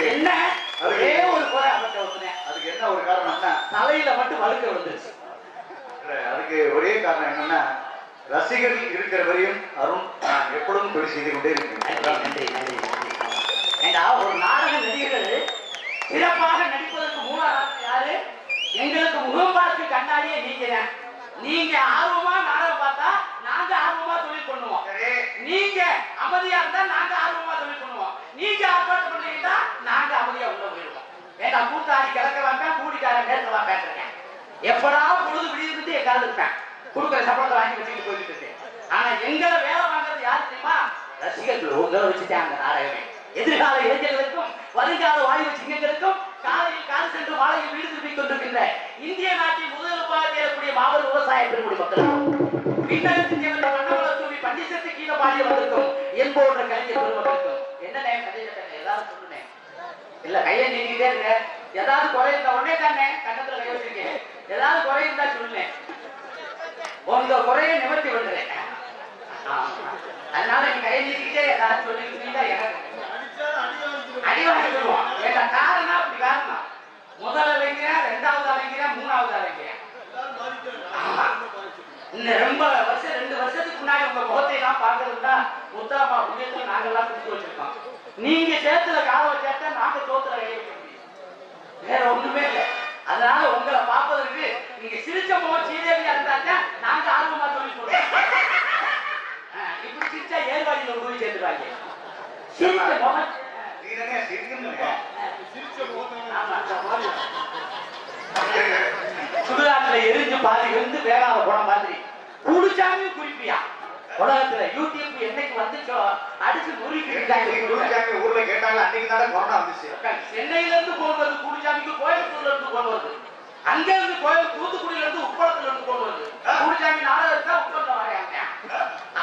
என்ன ஏதாவது சொல்லுனேன் இல்ல கையை நீக்கிட்டே இருங்க ஏதாவது குறை இருந்தா உடனே தானே கண்ணத்துல கை வச்சிருக்கேன் ஏதாவது குறை இருந்தா சொல்லுனேன் உங்க குறைய நிவர்த்தி பண்றேன் அதனால நீ கையை நீக்கிட்டே ஏதாவது சொல்லிருக்கீங்களா எனக்கு அடி வாங்கிடுவோம் எங்க காரணம் அப்படி காரணம் முதல் அலைங்கிறேன் ரெண்டாவது அலைங்கிறேன் மூணாவது அலைங்கிறேன் இன்னும் ரொம்ப வருஷம் 2 வருஷத்துக்கு முன்னாடி உங்க முகத்தை எல்லாம் பாக்குறதுன்னா முத்தாமா புண்ணியத்துல நாங்கெல்லாம் கொடுத்து வச்சிருக்கோம் நீங்க சேத்துல கால வச்சா நாங்க சோத்துல கை வைக்க முடியும் வேற ஒண்ணுமே இல்லை அதனால உங்களை பார்ப்பதற்கு நீங்க சிரிச்ச முகம் சீதேவியா இருந்தாங்க நாங்க ஆர்வமா சொல்லி சொல்றோம் இப்படி சிரிச்சா ஏர்வாடியில போய் சேர்த்துருவாங்க சிரிச்ச முகம் சுடுகாட்டுல எரிஞ்சு பாதி வந்து வேகாத போன மாதிரி குடிச்சாமியும் குறிப்பியா உலகத்துல யூடியூப் என்னைக்கு வந்துச்சோ அடிச்சு முறிக்கிட்டாங்க ஊர்ல கேட்டாங்க அன்னைக்கு தானே கொரோனா வந்துச்சு சென்னையில இருந்து கொண்டு வருது குடிச்சாமிக்கு கோயம்புத்தூர்ல இருந்து கொண்டு வருது அங்க இருந்து கோயில் தூத்துக்குடியில இருந்து உப்பளத்துல இருந்து கொண்டு வருது குடிச்சாமி நாடகத்தை உப்பளத்துல வரையாங்க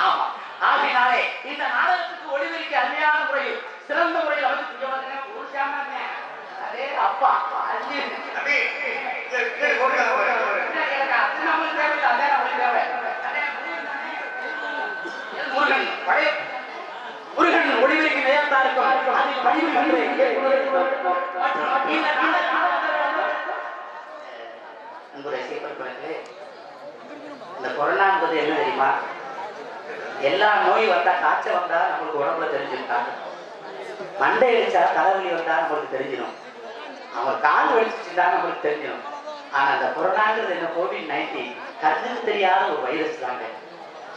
ஆமா ஆகினாலே இந்த நாடகத்துக்கு ஒளிவெளிக்க அருமையான முறையில் சிறந்த முறையில் அமைச்சு குடிச்சாம அதே அப்பா அள்ளி முருகன் ஒளிவெளிக்கு நேரத்தா இருக்கும் இந்த கொரோனா என்பது என்ன தெரியுமா எல்லா நோய் வந்தா காய்ச்சல் வந்தா நம்மளுக்கு உடம்புல தெரிஞ்சிருக்காங்க மண்டை அடிச்சா தலைவலி வந்தா நம்மளுக்கு தெரிஞ்சிடும் அவன் கால் வலிச்சுட்டா நம்மளுக்கு தெரிஞ்சிடும் ஆனா அந்த கொரோனாங்கிறது என்ன COVID-19 கண்ணுக்கு தெரியாத ஒரு வைரஸ் தாங்க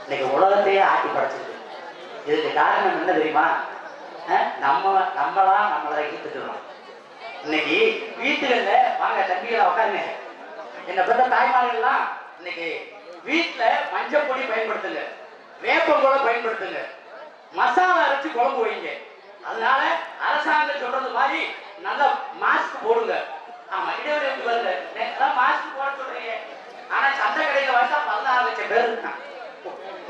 இன்னைக்கு உலகத்தையே ஆட்டி படைச்சிருக்கு இதுக்கு காரணம் என்ன தெரியுமா நம்மளா நம்மளை ஈர்த்துக்கிறோம் இன்னைக்கு வீட்டுகள்ல வாங்க தம்பிகளை உட்காருங்க என்ன பெற்ற தாய்மார்கள்லாம் இன்னைக்கு வீட்டுல மஞ்சள் பொடி பயன்படுத்துங்க வேப்பங்கூட பயன்படுத்துங்க மசாலா அரைச்சு குழம்பு வைங்க அதனால அரசாங்கம் சொல்றது மாதிரி நல்ல மாஸ்க் போடுங்க ஆமா இடைவெளி வருது மாஸ்க் போட சொல்றீங்க ஆனா சந்தை கடையில வச்சா 16 லட்சம் பேர் இருக்கான்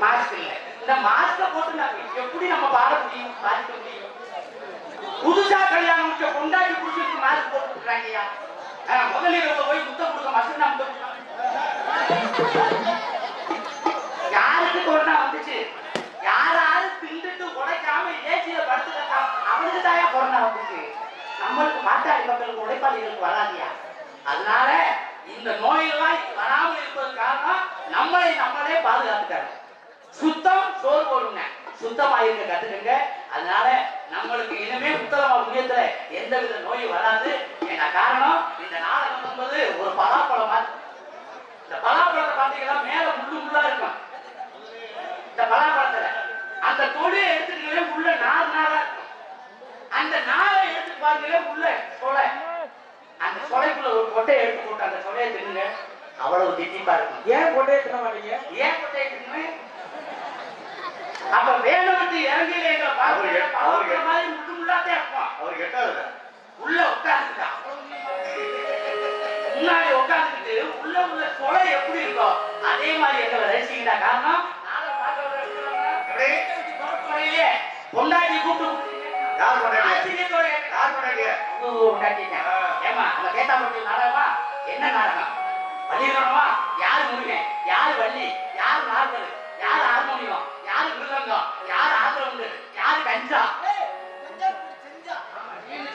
மாஸ்க் இல்ல இந்த மாஸ்க போட்டு எப்படி நம்ம பாட முடியும் பாதிக்க முடியும் புதுசா கல்யாணம் முடிச்ச கொண்டாடி புடிச்சிட்டு மாஸ்க் போட்டு இருக்காங்கய்யா முதலில் போய் முத்தம் கொடுக்க மசனா முத்தம் யாருக்கு கொரோனா வந்துச்சு யாராவது திண்டுட்டு உடைக்காம ஏசியில படுத்துக்கலாம் அவனுக்கு தாயா கொரோனா வந்துச்சு நம்மளுக்கு மாட்டாளி மக்களுக்கு உழைப்பாளிகளுக்கு வராதியா அதனால இந்த நோயெல்லாம் வராமல் இருப்பது காரணம் நம்மளே பாதுகாத்துக்காரு சுத்தம் சோறு போடுங்க சுத்தமா இருக்க கத்துக்கங்க அதனால நம்மளுக்கு இனிமே உத்தரமா புண்ணியத்துல எந்தவித நோய் வராது என்ன காரணம் இந்த நாடகம் என்பது ஒரு பலாப்பழம் மாதிரி இந்த பலாப்பழத்தை பாத்தீங்கன்னா மேல முள்ளா இருக்கும் இந்த பலாப்பழத்துல அந்த தொழிலை எடுத்துக்கிட்டே உள்ள நாரா இருக்கும் அந்த நாரை எடுத்து பாருங்களே உள்ள சொலை அந்த சொலைக்குள்ள ஒரு கொட்டையை எடுத்து போட்டு அந்த சொலையை தின்னுங்க அவ்வளவு திட்டிப்பா இருக்கும் ஏன் கொட்டையை தின்ன மாட்டீங்க ஏன் கொட்டையை தின்னு அப்ப வேணும்னு இறங்கில எங்களை பார்க்க மாதிரி முள்ளாத்தே இருப்போம் அவருக்கு எட்டாவது உள்ள உட்காந்துட்டா முன்னாடி உட்காந்துக்கிட்டு உள்ள சொலை எப்படி இருக்கும் அதே மாதிரி எங்களை ரசிக்கிட்டா காரணம் பொண்டாட்டி கூப்பிட்டு என்ன நாடகம் வள்ளிகரமா யாரு முருகன் யாரு வள்ளி யாரு நார்கள் யாரு ஹார்மோனியம் யாரு மிருதங்கம் யாரு ஆதரவு யாரு கஞ்சா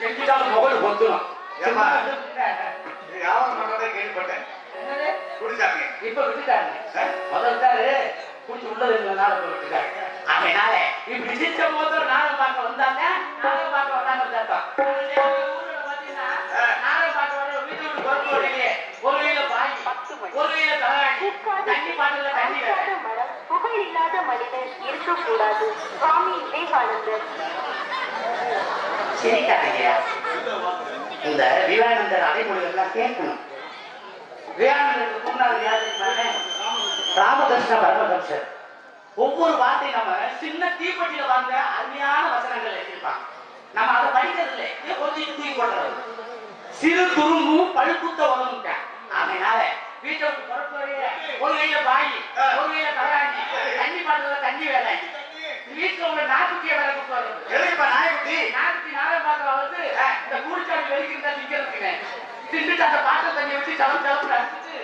செஞ்சுட்டாலும் முகல் பொத்துணும் கேள்விப்பட்டேன் இப்ப விட்டுட்டாரு முதல்ல குடிச்சு உள்ளது நாடகம் விட்டுட்டாரு அதனால இப்படி சிரிச்ச போது நாடகம் பார்க்க வந்தாங்க நாடகம் பார்க்க வந்தாங்க நாடகம் பார்க்க வர வீட்டு விட்டு பொறுப்பு வரலையே ஒரு கையில பாய் ஒரு கையில தலைவாணி தண்ணி பாட்டுல தண்ணி புகழ் இல்லாத மனிதர் இருக்கக்கூடாது சுவாமி விவேகானந்தர் சிரிக்காதீங்க இந்த விவேகானந்தர் அடைமொழிகள்லாம் கேட்கணும் விவேகானந்தருக்கு முன்னாள் யாரு ராமகிருஷ்ண பரமஹம்சர் ஒவ்வொரு வார்த்தை நம்ம சின்ன தீப்பெட்டியில வாங்க அருமையான வசனங்கள் எழுதியிருப்பாங்க நம்ம அதை படிக்கிறது இல்லை கொஞ்சம் தூக்கி போடுறது சிறு துரும்பும் பழுப்புத்த உதவுட்டேன் அதனால வீட்டை விட்டு பொறுப்பவரைய ஒரு கையில பாய் ஒரு கையில தலையாணி தண்ணி பாட்டுல தண்ணி வேலை வீட்டுல உள்ள நாய்க்குட்டிய வேலை கொடுத்து வர்றது நாய்க்குட்டி நாடகம் பார்க்க இந்த கூலிச்சாடி வெளிக்கிறதா நிக்கிறதுக்குங்க திண்டுட்டு அந்த பாட்டை தண்ணி வச்சு சலப்பு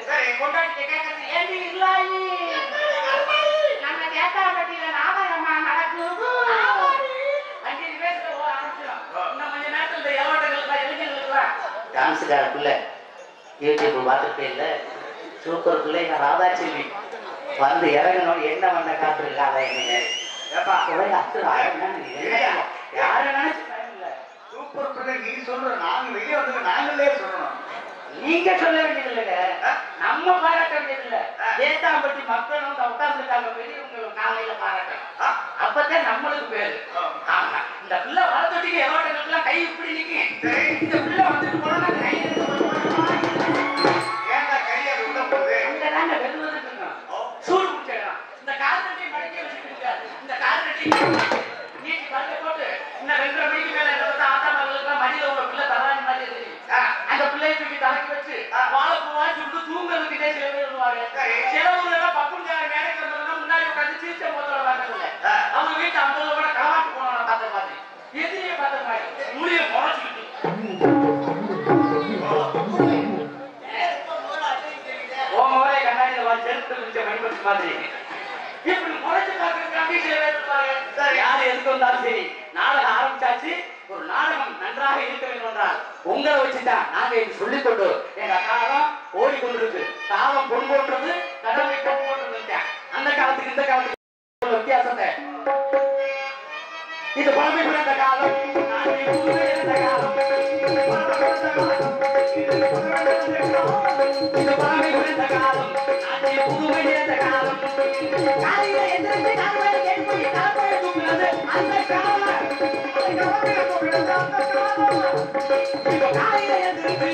சரி கொண்டாடி கேட்கறது ஏண்டி இல்லாயி நம்ம தேத்தாம்பட்டியில நாடகமா நடக்குது 5 பேருக்கு ஆரம்பிச்சிடும் இன்னும் கொஞ்ச நேரத்தில் இந்த இளவட்டங்களுக்குலாம் இளைஞர்களுக்குலாம் டான்ஸுக்கார பிள்ளை யூடியூப் பார்த்துட்டே இல்லை சூப்பர் பிள்ளை நான் ராதாச்செல்வி வந்து இறங்கணும் என்ன பண்ண காத்திருக்காத என்னங்க யாரு நினைச்சு சூப்பர் பிள்ளை நீ சொல்ற நாங்க வெளியே வந்து நாங்களே சொல்லணும் நீங்க சொல்ல வேண்டியது இல்லைங்க நம்ம பாராட்ட வேண்டியது இல்ல ஏத்தாம்பட்டி மக்கள் வந்து உட்கார்ந்துருக்காங்க பெரியவங்க காலையில பாராட்டணும் அப்பதான் நம்மளுக்கு பேரு ஆமா இந்த பிள்ளை வளர்த்துட்டீங்க எவ்வளவு கை இப்படி நிக்க இந்த பிள்ளை வந்துட்டு போனா கை ஏன்டா கையை உள்ள போகுது அங்கதாங்க வெறுவதுட்டு இருக்கோம் சூடு குடிச்சிடலாம் இந்த கால்நட்டை மடிக்க வச்சுட்டு இந்த கால்நட்டை நீட்டி பல்ல போட்டு இன்னும் 2:30 மணிக்கு மேல என்ன பார்த்தா ஆத்தா மகளுக்கு மடியில உள்ள பிள்ளை தராணி மாதிரி தெரியும் அந்த பிள்ளையை தூக்கி தலைக்கு வச்சு வாழைப்பூவா சுட்டு தூங்குறதுக்கிட்டே சில பேர் வருவாங்க சில ஊர்ல பக்குஞ்சார மேடைக்கு வந்தோம்னா முன்னாடி உட்காந்து சீச்சை போத்தோட பார்த்ததில்ல அவங்க வீட்டு 50 கூட களவாட்டு போனோம் பார்த்த மாதிரி எதிரியே பார்த்த மாதிரி மூலியை முறைச்சிக்கிட்டு கண்ணாடியில செருப்பு குடிச்ச மணிபட்சி மாதிரி இப்படி முறைச்சு பார்க்கறதுக்காண்டி சில பேர் இருப்பாங்க யாரு எதுக்கு வந்தாலும் சரி நாடகம் ஆரம்பிச்சாச்சு ஒரு நாடகம் நன்றாக இருக்க வேண்டும் என்றால் உங்களை வச்சுதான் நாங்க இது சொல்லிக் கொண்டு எங்க காலம் ஓடிக்கொண்டிருக்கு காலம் பொன் போன்றது கடமை பொன் போன்றது அந்த காலத்துக்கு இந்த காலத்துக்கு வித்தியாசத்தை இது பழமை பிறந்த காலம் இருந்த காலம் இது பழமை பிறந்த காலம் புதுமை நிறைந்த காலம் காலையில எந்திரிச்சு தலைமையில கேட்போம் தலைமையை தூக்குறது அந்த காலம் காலையில எந்திரிச்சு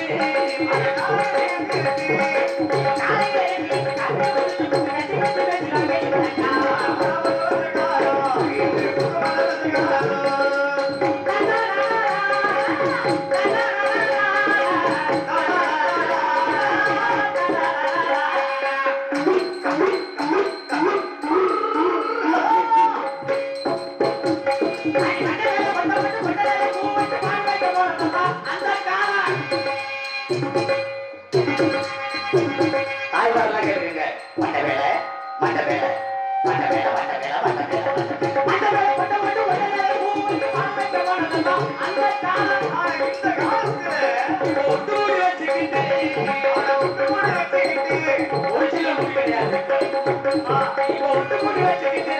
தாய்வாரெல்லாம் கேட்குறீங்க மண்ட வேலை மண்ட வேலை மண்ட வேலை மண்ட வேலை மண்ட வேலை மண்ட வேலை மண்ட மண்ட அந்த காலத்துல ஒட்டுமொழி வச்சுக்கிட்டு ஒரு சில முடி கிடையாது இப்போ ஒட்டுமொழி வச்சுக்கிட்டு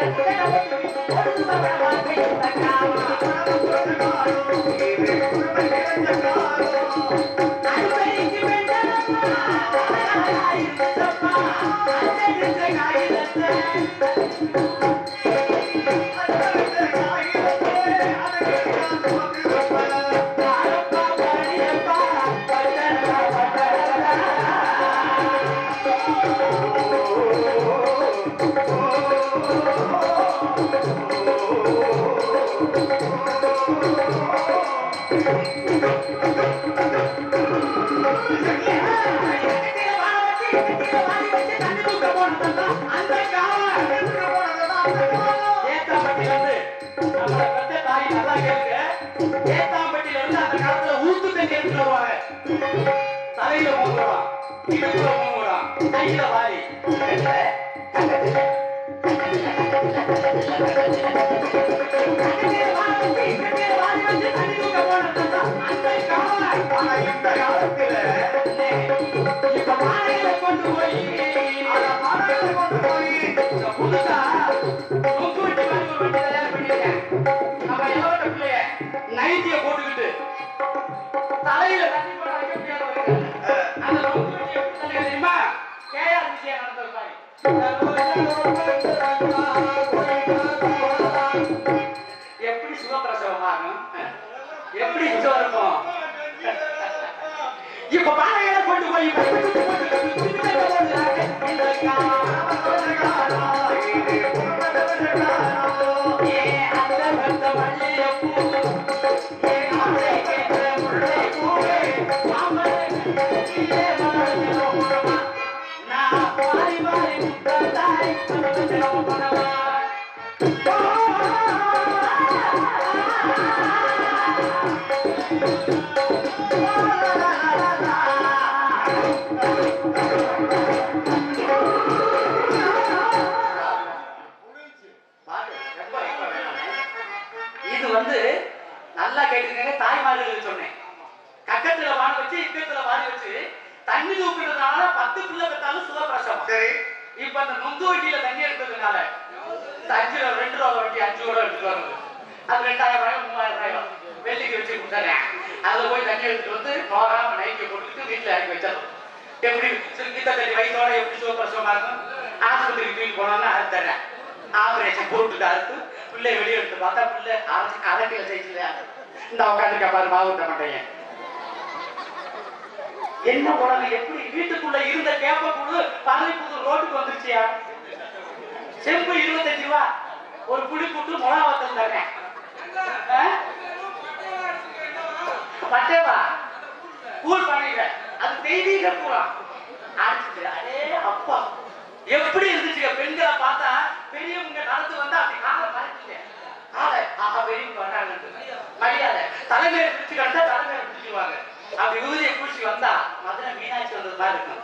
ஏத்தாம்பட்டியில இருந்து அந்த காலத்துல ஊத்து தண்ணி எடுத்துட்டு வருவாங்க தலையில மூங்குறான் இடுப்புல மூங்குறான் கையில வாரி இந்த காலத்துல இப்ப மாலையில கொண்டு போய் புதுசா கொக்கு வெட்டி மாதிரி ஒரு வண்டி தயார் பண்ணிருக்கேன் நம்ம இளவட்ட பிள்ளைய நைட்டிய போட்டுக்கிட்டு தலையில தண்ணி போட வைக்க முடியாத அந்த கொக்கு வெட்டி எப்படி தண்ணி தெரியுமா கேஆர் விஜயா நடந்திருப்பாங்க எப்படி சுகப்பிரசவமாகும் எப்படி சுகம் இருக்கும் இப்ப பானைகளை கொண்டு போய் நான் இது வந்து நல்லா கேட்டுக்கங்க, தாய்மார்கள் சொன்னேன். கக்கத்துல வாழ வச்சு இக்கத்துல வாழ வச்சு தண்ணி தூக்குறதுனால 10 பிள்ளை பெற்றாலும் சுகப்பிரசவம். சரி, இப்ப அந்த நொங்கு வண்டியில தண்ணி எடுத்ததுனால 5 ரூபா 2 ரூபா வண்டி 5 ரூபா எடுத்துட்டு வருது. அது 2000 ரூபாய் 3000 ரூபாய் வெள்ளிக்கு வச்சு கொடுத்துறேன். அதுல போய் தண்ணி எடுத்துட்டு வந்து நோராம நைக்கி போட்டுட்டு வீட்டுல இறக்கி வச்சிடணும். எப்படி கிட்ட தண்ணி வயிற்றோட எப்படி சுகப்பிரசவமா இருக்கும்? ஆஸ்பத்திரிக்கு தூக்கி போனோம்னா அது தரேன். ஆபரேஷன் போட்டுட்டு அறுத்து பிள்ளை வெளியே எடுத்து பார்த்தா பிள்ளை அரைச்சு கலட்டில செய்யலையா? இந்த உட்காந்துருக்க பாரு மாவுட்ட மாட்டேங்க. என்ன உலகம்? எப்படி வீட்டுக்குள்ள இருந்த கேப்ப புழு பதவி புது ரோட்டுக்கு வந்துருச்சியா? செம்பு 25 ரூபா ஒரு புளி புட்டு மொளாவத்தல் தரேன். பட்டேவா கூழ் பண்ணிக்க, அது தெய்வீக பூரா அடிச்சுட்டு. அடே அப்பா, எப்படி இருந்துச்சு பெண்களை பார்த்தா பெரியவங்க நடந்து வந்தா அப்படி காலை மறைச்சிங்க. காலை ஆஹா பெரியவங்க வர்றாங்க மரியாதை. தலைமையை பிடிச்சு கிடந்தா தலைமையை பிடிச்சுவாங்க. அப்படி ஊதியை பூச்சி வந்தா மதுரை மீனாட்சி வந்தது மாதிரி இருக்கும்.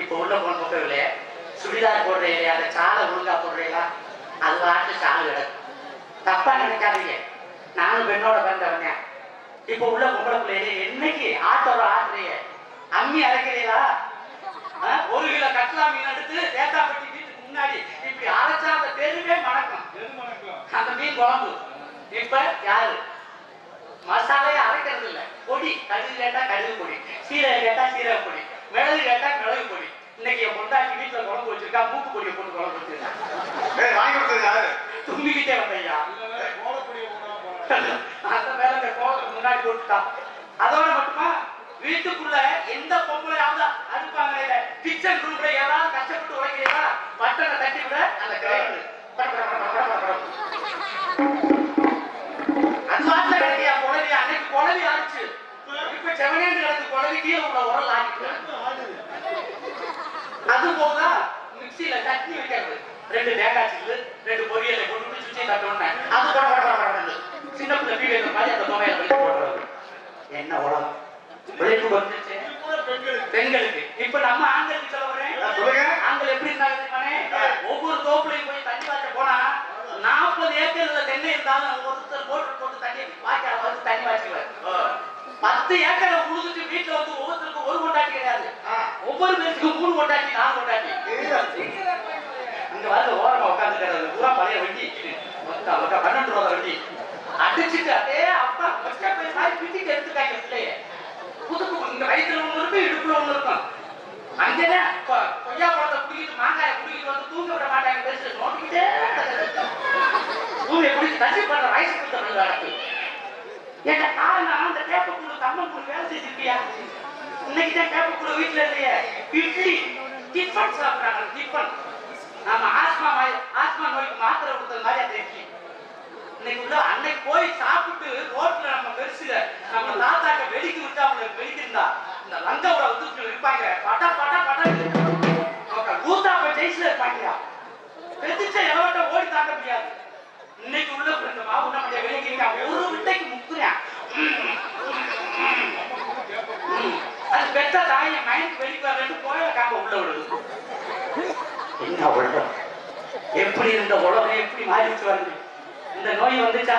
இப்ப உள்ள போன பக்கவில்லையே சுடிதார் போடுறீங்க, அந்த சாலை ஒழுங்கா போடுறீங்களா? அது வாட்டு சாலை கிடக்கும். தப்பா நினைக்காதீங்க, நானும் பெண்ணோட பிறந்தவங்க. இப்ப உள்ள பொம்பளை பிள்ளைய என்னைக்கு ஆட்டோட ஆட்டுறீங்க? அம்மி அரைக்கிறீங்களா? 1 கிலோ கட்லா மீன் எடுத்து தேத்தாப்பட்டி வீட்டுக்கு முன்னாடி இப்படி அரைச்சா அந்த தெருவே மணக்கும். அந்த மீன் குழம்பு. இப்ப யாரு மசாலையை அரைக்கிறது இல்ல. பொடி, கடுகு கேட்டா கடுகு பொடி, சீரகம் கேட்டா சீரக பொடி, மிளகு கேட்டா மிளகு பொடி. இன்னைக்கு என் பொண்டாட்டி வீட்டுல குழம்பு வச்சிருக்கா, மூக்கு பொடியை போட்டு குழம்பு வச்சிருக்கா. வாங்கி கொடுத்தது யாரு? தும்பிக்கிட்டே வந்தையா அந்த மேல இந்த கோலத்துக்கு முன்னாடி போட்டுட்டான். அதோட மட்டுமா வீட்டுக்குள்ள எந்த பொம்பளையாவது அனுப்பாங்க? கிச்சன் ரூம்ல ஏதாவது கஷ்டப்பட்டு உழைக்கிறீங்களா? பட்டனை தட்டி விட அந்த கிரைண்டர் அது வாட்டில கிடைக்கியா குழவி? அன்னைக்கு குழவி ஆச்சு, இப்ப செவனேந்து கிடக்கு குழவி கீழே உள்ள உரல் ஆகிட்டு. அது போக மிக்சியில சட்னி வைக்கிறது. 2 தேங்காய் சில்லு 2 பொரியலை போட்டு சுற்றி தட்டோன்னு அது போட சின்ன பிள்ளை வீடு மாதிரி அந்த தொகையில வெளியே போடுறது. என்ன உலகம் விளைப்பு வந்துச்சு பெண்களுக்கு. இப்ப நம்ம ஆண்களுக்கு சொல்ல வரேன். ஆண்கள் எப்படி இருந்தாங்க? ஒவ்வொரு தோப்புலையும் போய் தண்ணி வாய்ச்ச போனா 40 ஏக்கர்ல தென்னை இருந்தாலும் ஒருத்தர் மோட்டர் போட்டு தண்ணி வாய்க்கால வந்து தண்ணி வாய்ச்சுவார். 10 ஏக்கரை உழுதுட்டு வீட்டுல வந்து ஒவ்வொருத்தருக்கும் 1 கொண்டாட்டி கிடையாது, ஒவ்வொரு பேருக்கும் 3 கொண்டாட்டி 4 கொண்டாட்டி. இங்க வந்து ஓரமா உட்காந்துக்கிறது பூரா பழைய வண்டி 12 ரூபா வண்டி அடிச்சுட்டு அதே அப்பா பிடிச்சிட்டு எடுத்துட்டாங்க பிள்ளைய. புது இங்க வயிற்றுல ஒண்ணு இருக்கும், இடுப்புல ஒண்ணு இருக்கும். அங்கதான் கொய்யா பழத்தை குடிக்கிட்டு மாங்காயை குடிக்கிட்டு வந்து தூங்க விட மாட்டாங்க. பேச நோட்டிக்கிட்டே தூங்க குடிச்சு தச்சு பண்ற வயசுக்கு நடக்கு. என்ன காரணம்? அந்த கேப்பக்குள்ள கம்மக்குள்ள வேலை செஞ்சிருக்கியா? இன்னைக்கு தான் கேப்பக்குள்ள வீட்டுல இல்லையே, இட்லி டிஃபன் சாப்பிடுறாங்க. டிஃபன் நாம ஆஸ்மா நோய்க்கு மாத்திரை கொடுத்தது மாதிரி அந்த இட்லி. இன்னைக்கு உள்ள அன்னைக்கு போய் சாப்பிட்டு ரோட்ல நம்ம பெருசுல நம்ம தாத்தாக்க வெடிக்க விட்டா வெடிக்கிருந்தா இந்த லங்கோட வந்து இருப்பாங்க. பட்டா பட்டா பட்டா ஊத்தாப்ப ஜெயிச்சுல இருப்பாங்க. பெருச்ச எலவட்ட ஓடி தாக்க முடியாது. இன்னைக்கு உள்ள இந்த மாவு நம்ம வெளிக்கிறீங்க ஒரு விட்டைக்கு முக்குறேன். அது பெற்ற தாயை மைண்ட் வெளிக்கு கோயில காம்ப உள்ள விடுது. என்ன உலகம்? எப்படி இருந்த உலகம் எப்படி மாறிச்சு வருது? இந்த நோய் வந்துச்சா?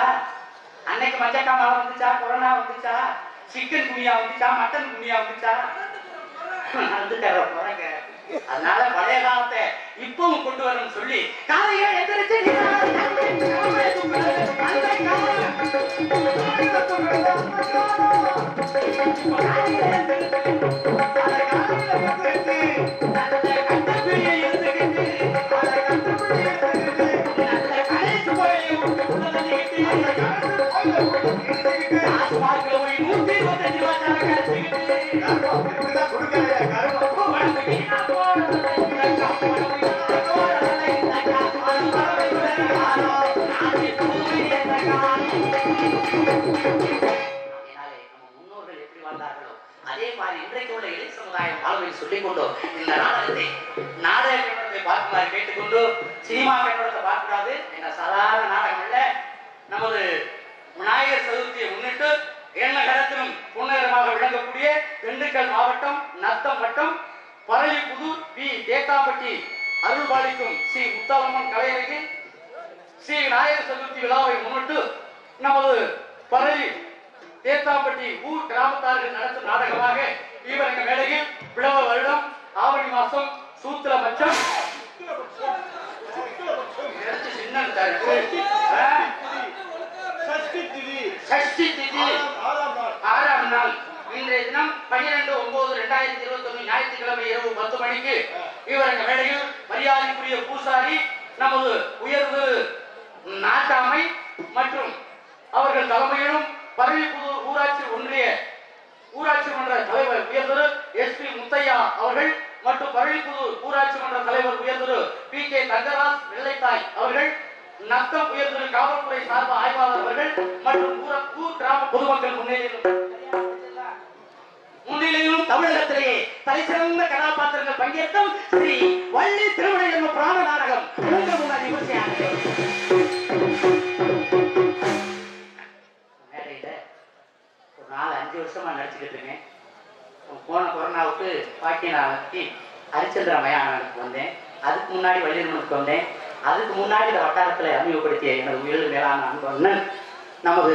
அன்னைக்கு மஞ்சக்காமலை வந்துச்சா? கொரோனா வந்துச்சா? சிக்கன் குனியா வந்துச்சா? மட்டன் குனியா வந்துச்சா? போறாங்க. அதனால பழைய காலத்தை இப்பவும் கொண்டு வரணும்னு சொல்லி காலையில எந்திரிச்சு அதே மாதிரி இன்றைக்கு உள்ள இளைய சமுதாயம் வாழ்வை சொல்லிக் கொண்டு இந்த நாடகத்தை நாடக கண்ணோட்டத்தை பார்க்குமாறு கேட்டுக்கொண்டு சினிமா கண்ணோட்டத்தை பார்க்கக்கூடாது. என்ன சாதாரண நாடகம் இல்ல, நமது விநாயகர் சதுர்த்தியை முன்னிட்டு எண்ணகரத்திலும் புன்னகரமாக விளங்கக்கூடிய திண்டுக்கல் மாவட்டம் நத்தம் வட்டம் பரளிப்புதூர் பி தேக்காம்பட்டி அருள்பாலிக்கும் ஸ்ரீ முத்தாலம்மன் கலையரங்கில் ஸ்ரீ விநாயகர் சதுர்த்தி விழாவை முன்னிட்டு நமது பரளி தேத்தாம்பட்டி ஊர் கிராமத்தார்கள் நடத்தும் நாடகமாக ஈவரங்க மேடையில் பிளவ வருடம் ஆவணி மாசம் சூத்திர பட்சம் சஷ்டி திதி 6ஆம் நாள் இன்றைய தினம் 12/9/2021 ஞாயிற்றுக்கிழமை இரவு 10 மணிக்கு இவரங்க மேடையில் மரியாதைக்குரிய பூசாரி நமது உயர்வு நாட்டாமை மற்றும் அவர்கள் தலைமையிலும் பரளிப்புதூர் ஊராட்சி மன்ற தலைவர் உயர்திரு எஸ்.பி. முத்தையா அவர்கள் மற்றும் பரளிப்புதூர் ஊராட்சி மன்ற தலைவர் உயர்திரு பி.கே. தங்கராஜ் வெள்ளைத்தாய் அவர்கள் நத்தம் உயர்திரு காவல்துறை சார்பு ஆய்வாளர் அவர்கள் மற்றும் ஊர் கிராம பொதுமக்கள் முன்னிலையிலும் தமிழகத்திலேயே தலைசிறந்த கதாபாத்திரங்கள் பங்கேற்கும் ஸ்ரீ வள்ளி திருமண என்ற பிராண நாடகம் உங்கள் முன்னாடி விமர்சையாக ஒரு 4-5 வருஷமா நடிச்சுக்கிட்டு இருக்கேன். போன கொரோனாவுக்கு பாக்கியநாதனுக்கு ஹரிச்சந்திர மயானத்துக்கு வந்தேன். அதுக்கு முன்னாடி வள்ளியம்மனுக்கு வந்தேன். அதுக்கு முன்னாடி இந்த வட்டாரத்தில் அறிமுகப்படுத்திய எனது உயர்வு மேலான அன்பண்ணன் நமது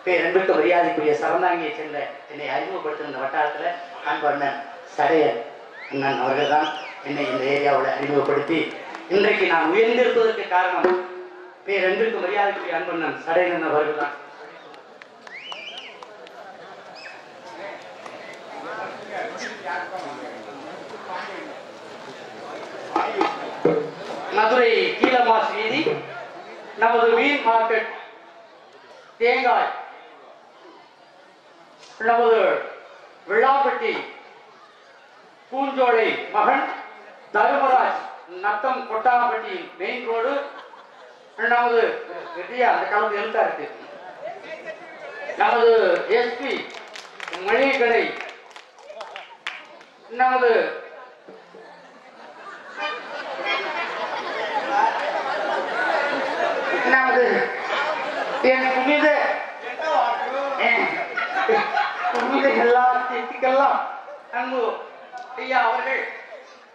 பேரன்புக்கு மரியாதைக்குரிய சரந்தாங்கியை சேர்ந்த என்னை அறிமுகப்படுத்தின இந்த வட்டாரத்தில் அன்பண்ணன் சடையன் அண்ணன் அவர்கள் தான் என்னை இந்த ஏரியாவோட அறிமுகப்படுத்தி இன்றைக்கு நான் உயர்ந்திருப்பதற்கு காரணம் பேரன்புக்கு மரியாதைக்குரிய அன்பண்ணன் சடையன் அவர்கள் தான். மதுரை கீழமாஸ் வீதி நமது மீன் மார்க்கெட் தேங்காய் நமது விழாப்பட்டி பூஞ்சோலை மகன் தர்மராஜ் நத்தம் கொட்டாம்பட்டி மெயின் ரோடு நமது அந்த காலத்து எழுத்தா இருக்கு நமது எஸ்பி மளிகை கடை நமது என் புனித எல்லாத்துக்கெல்லாம் அன்பு ஐயா அவர்கள்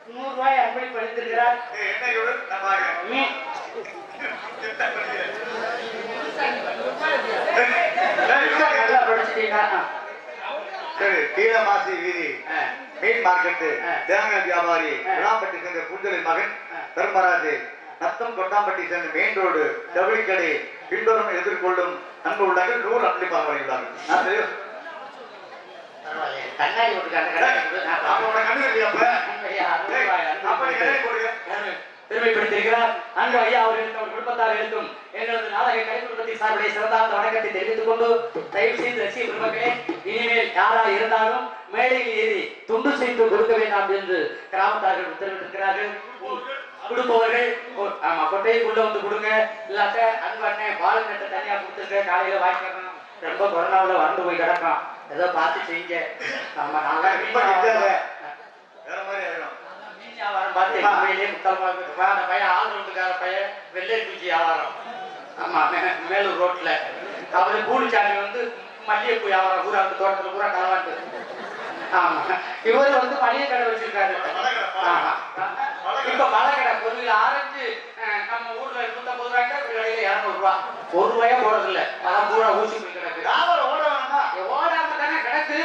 100 ரூபாய் அன்பளிப்படுத்திருக்கிறார். நல்லா படிச்சுட்டீங்களா? கீழமாசி வீதி மீன் மார்க்கெட்டு தேங்காய் வியாபாரி விழாப்பட்டி சேர்ந்த புஞ்சலை மகன் தர்மராஜ் நத்தம் கொட்டாம்பட்டி சேர்ந்த மெயின் ரோடு ஜவுளிக்கடை பின்வரும் எதிர்கொள்ளும் அன்பு உள்ளார்கள் 100 அன்பளிப்பாக வழங்கியுள்ளார்கள். கண்ணாடி பெருமைப்படுத்தியிருக்கிறார். அன்பு ஐயா அவர்களுக்கு அவர் குடும்பத்தார்களுக்கும் எங்களது நாடக கலைக்குடும்பத்தின் சார்புடைய சிறந்தார்ந்த வணக்கத்தை தெரிவித்துக் கொண்டு தயவு செய்து ரசிக பெருமக்களே இனிமேல் யாரா இருந்தாலும் மேடையில் ஏறி துண்டு செய்து கொடுக்க வேண்டாம் என்று கிராமத்தார்கள் உத்தரவிட்டிருக்கிறார்கள். கொடுப்பவர்கள் ஆமா கொட்டைக்குள்ள வந்து கொடுங்க, இல்லாட்ட அன்பண்ணே பால் நட்டு தனியா கொடுத்துருக்க காலையில வாங்கிக்கணும். ரொம்ப கொரோனாவில் வறண்டு போய் கிடக்கும், ஏதோ பார்த்து செய்யுங்க. நம்ம நல்லா வேற மாதிரி ஆயிடும். வியாபாரம் பார்த்து உண்மையிலேயே முத்தலமாக அந்த பையன் ஆளுநருக்கார பையன் வெள்ளை பூச்சி வியாபாரம். ஆமா மேலூர் ரோட்ல அவரு கூலிச்சாமி வந்து மல்லிகைப்பூ வியாபாரம் பூரா அந்த தோட்டத்துல பூரா கலவாட்டு. ஆமா இவர் வந்து மளிகை கடை வச்சிருக்காரு. இப்ப மழை கடை பொருள் ஆரஞ்சு நம்ம ஊர்ல 150 ரூபாய்க்கு கடையில 200 ரூபாய். 1 ரூபாயா போறது இல்ல, அதான் பூரா ஊசி போய் கிடக்கு. ஓடாம தானே கிடக்கு.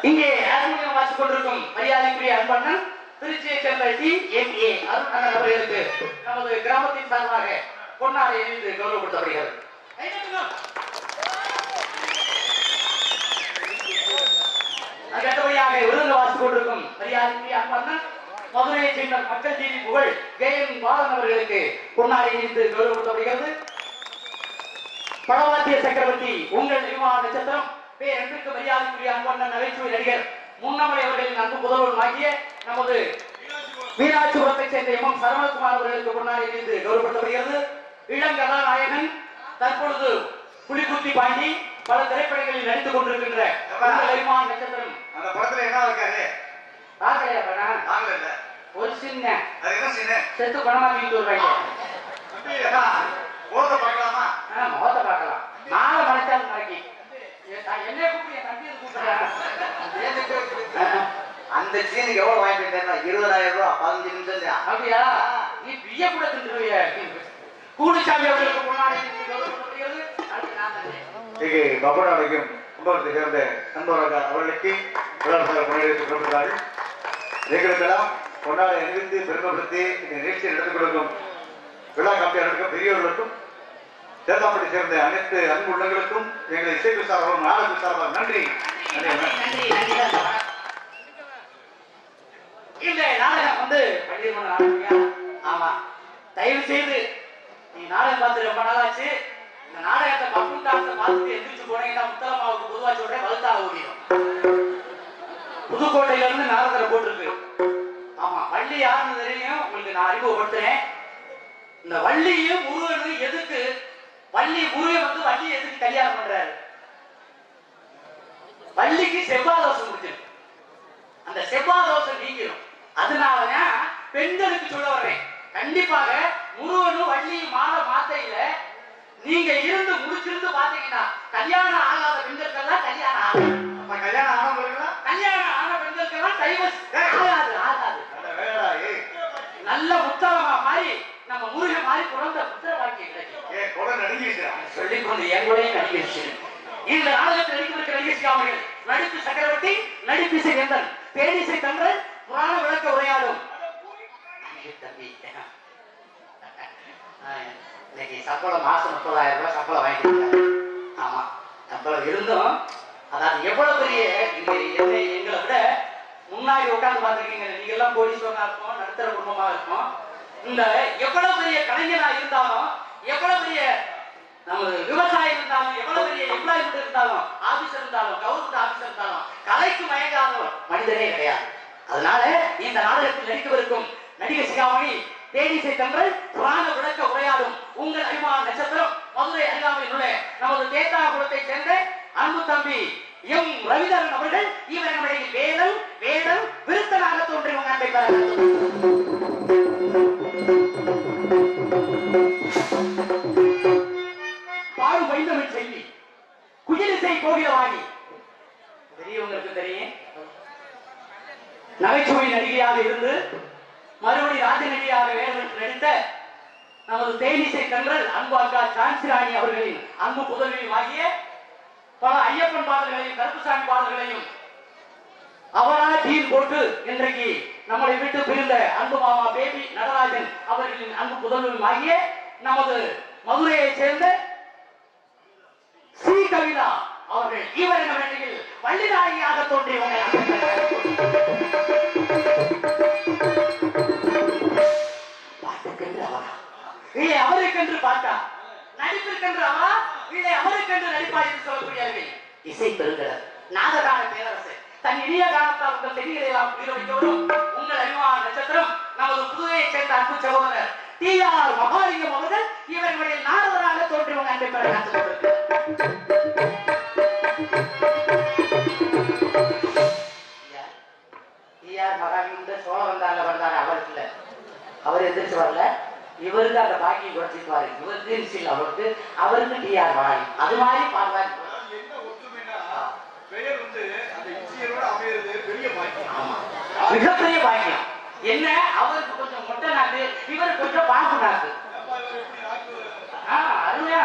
இங்கே ஹார்மோனியம் வாசித்துக் கொண்டிருக்கும் மரியாதைக்குரிய அன்பண்ணன் திருச்சியை சேர்ந்த டி.எம்.ஏ. அருண் அவர்களுக்கு நமது கிராமத்தின் சார்பாக பொன்னாடை அணிந்து கௌரவப்படுத்தப்படுகிறது. அடுத்தபடியாக விருது வாசித்துக் கொண்டிருக்கும் மரியாதைக்குரிய அன்பண்ணன் மதுரையை சேர்ந்த மக்கள் தீவி புகழ் கே.என். பாலன் அவர்களுக்கு பொன்னாடை அணிந்து கௌரவப்படுத்தப்படுகிறது. படவாத்திய சக்கரவர்த்தி உங்கள் விமான நட்சத்திரம் பேரன்பிற்கு மரியாதைக்குரிய அன்பண்ணன் நகைச்சுவை நடிகர் முன்னமலை அவர்களின் அன்பு புதல்வரும் ஆகிய நமது மீனாட்சிபுரத்தை சேர்ந்த எம்.எம். சரவணகுமார் அவர்களுக்கு பொன்னாடை அணிந்து கௌரவப்படுத்தப்படுகிறது. இளம் கதாநாயகன் தற்பொழுது புலிகுத்தி பாண்டி பல திரைப்படங்களில் நடித்துக் கொண்டிருக்கின்ற உங்கள் விமான நட்சத்திரம் அந்த படத்துல என்ன இருக்காரு? பாக்கலையா படம்? பாக்கல இல்ல. ஒரு சின்ன. அது என்ன சின்ன? செத்து பணமா தூக்கிட்டு வருவாங்க. அப்படியா? முகத்தை பார்க்கலாமா? முகத்தை பார்க்கலாம். மாலை மறைச்சாலும் மறைக்கி. என்னைய கூப்பிட்டு என் தம்பியை கூப்பிடுறேன். அந்த சீனுக்கு எவ்வளவு வாங்கிட்டு இருந்தா? 20,000 ரூபாய் 15 நிமிஷம் தான். அப்படியா? நீ பிய கூட தின்றுவிய. கூடுசாமி அவர்களுக்கு முன்னாடி இங்கே பப்பனாடையும் கும்பகத்தை சேர்ந்த நண்பர்கள் அவர்களுக்கு விழாசார கொண்டாடி கொடுக்கிறார்கள். எங்களுக்கெல்லாம் கொண்டாட அறிவித்து பெருமைப்படுத்தி இந்த நிகழ்ச்சியை நடத்தி கொடுக்கும் விழா கம்பியாளர்களுக்கும் பெரியவர்களுக்கும் தேர்தாம்பட்டி சேர்ந்த அனைத்து அன்பு உள்ளங்களுக்கும் எங்களை இசைக்கு சார்பாகவும் நாடக சார்பாக நன்றி. இந்த நாடகம் வந்து பள்ளியம்மன் நாடகம்யா. ஆமா, தயவு செய்து நீ நாடகம் பார்த்து ரொம்ப நாளாச்சு. இந்த நாடகத்தை பக்குண்டாசத்தை பார்த்துட்டு எந்திரிச்சு போனீங்கன்னா முத்தலமாவுக்கு பொதுவா சொல்றேன், வலுத்தாக ஓடிடும். புதுக்கோட்டையில இருந்து நாடகத்தை போட்டிருக்கு. ஆமா, வள்ளி யாருன்னு தெரியும் உங்களுக்கு நான் அறிமுகப்படுத்துறேன். இந்த வள்ளியும் முருகனும் எதுக்கு, வள்ளி முருகன் வந்து வள்ளி எதுக்கு கல்யாணம் பண்றாரு? வள்ளிக்கு செவ்வாய் தோஷம் முடிச்சிருக்கு. அந்த செவ்வாய் தோஷம் நீங்கிடும். அதனாலதான் பெண்களுக்கு சொல்ல வர்றேன், கண்டிப்பாக முருகனும் வள்ளியும் மாலை மாத்தையில நீங்க இருந்து முடிச்சிருந்து பாத்தீங்கன்னா கல்யாணம் ஆகாத பெண்களுக்கெல்லாம் கல்யாணம் ஆகும். கல்யாணம் ஆனவங்களா? கல்யாணம் ஆன பெண்களுக்கெல்லாம் டைவர்ஸ் ஆகாது. ஆகாது. நல்ல முத்தலமா மாதிரி நம்ம முருகன் மாதிரி குழந்த புத்திர வாக்கியம் கிடைக்கும். சொல்லிக்கொண்டு என் கூடயும் நடிகை. இந்த நாடகத்தில் நடித்திருக்கிற நடிகை நடிப்பு சக்கரவர்த்தி, நடிப்பிசை வேந்தன், தேனிசை தன்றல், புராண விளக்க உரையாடும் தம்பி. இன்னைக்கு சம்பளம் மாசம் 30,000 ரூபாய் சம்பளம் வாங்கிட்டு. ஆமா, சம்பளம் இருந்தும் அதாவது எவ்வளவு பெரிய எங்களை விட முன்னாடி உட்கார்ந்து பார்த்துருக்கீங்க. நீங்க எல்லாம் கோடீஸ்வரனா இருக்கும், நடுத்தர குடும்பமா இருக்கும். இந்த எவ்வளவு பெரிய கலைஞனா இருந்தாலும், எவ்வளவு பெரிய நம்ம விவசாயம் இருந்தாலும், எவ்வளவு பெரிய எம்ப்ளாய்மெண்ட் இருந்தாலும், ஆபீசர் இருந்தாலும், கவர்மெண்ட் ஆபீசர் இருந்தாலும் கலைக்கு மயங்காத மனிதனே கிடையாது. அதனால இந்த நாடகத்தில் நடிக்கவிருக்கும் நடிகை சிகாமணி, தேனிசை தன்றல், புராண விளக்க உரையாடும் உங்கள் அபிமான நட்சத்திரம், மதுரை அருகாமையில் உள்ள நமது தேத்தாகுளத்தை சேர்ந்த அன்பு தம்பி எம் ரவிதரன் அவர்கள் இவர் நம்முடைய வேதம் வேதம் விருத்தனாக தோன்றி உங்க அன்பை பெற பாடு வைந்தமிழ் செல்வி, குயிலிசை கோகிலவாணி. பெரியவங்களுக்கு தெரியும். நகைச்சுவை நடிகையாக இருந்து மறுபடி ராஜ நடிகையாக வேறுபட்டு நடித்த நமது தேனிசை தன்றல் அன்பு அக்கா சான்சிராணி அவர்களின் அன்பு புதல்வியும் ஆகிய பல ஐயப்பன் பாடல்களையும் கருப்புசாமி பாடல்களையும் அவரா டீம் போட்டு இன்றைக்கு நம்மளை விட்டு பிரிந்த அன்பு மாமா பேபி நடராஜன் அவர்களின் அன்பு புதல்வியும் ஆகிய நமது மதுரையை சேர்ந்த ஸ்ரீ கவிதா அவர்கள் இவரின் வேளையில் வள்ளிநாயகியாக தோன்றியவங்க. பாட்டுக்கென்று அவரா, இல்லை அவருக்கென்று பாட்டா, நடிப்பிற்கென்று அவரா, இல்லை அவருக்கென்று நடிப்பா என்று சொல்லக்கூடியவர்கள் இசை பெருங்கடல் நாதகான பேரரசு தன் இனிய காலத்தால் உங்கள் செடிகளை எல்லாம் புரிய வைக்கவரும் உங்கள் அபிமான நட்சத்திரம் நமது புதுவையை சேர்ந்த அன்பு சகோதரர் டி.ஆர். மகாலிங்கம் அவர்கள் இவர்களுடைய நாரதராக தோன்றியவங்க அன்பை பெற காத்துக் மகாலிங்கம் சோழ வந்தாங்க அவருக்கு இல்ல, அவர் எதிர்த்து வரல, இவருக்கு அந்த பாக்கியம் குறைச்சிக்குவாரு. இவர் தீர்ச்சில் அவருக்கு, அவருக்கு டி.ஆர். மகாலிங்கம் அது மாதிரி பாடுவார். மிகப்பெரிய பாக்கியம் என்ன, அவருக்கு கொஞ்சம் மொட்டை நாக்கு, இவருக்கு கொஞ்சம் பாம்பு நாக்கு. அருமையா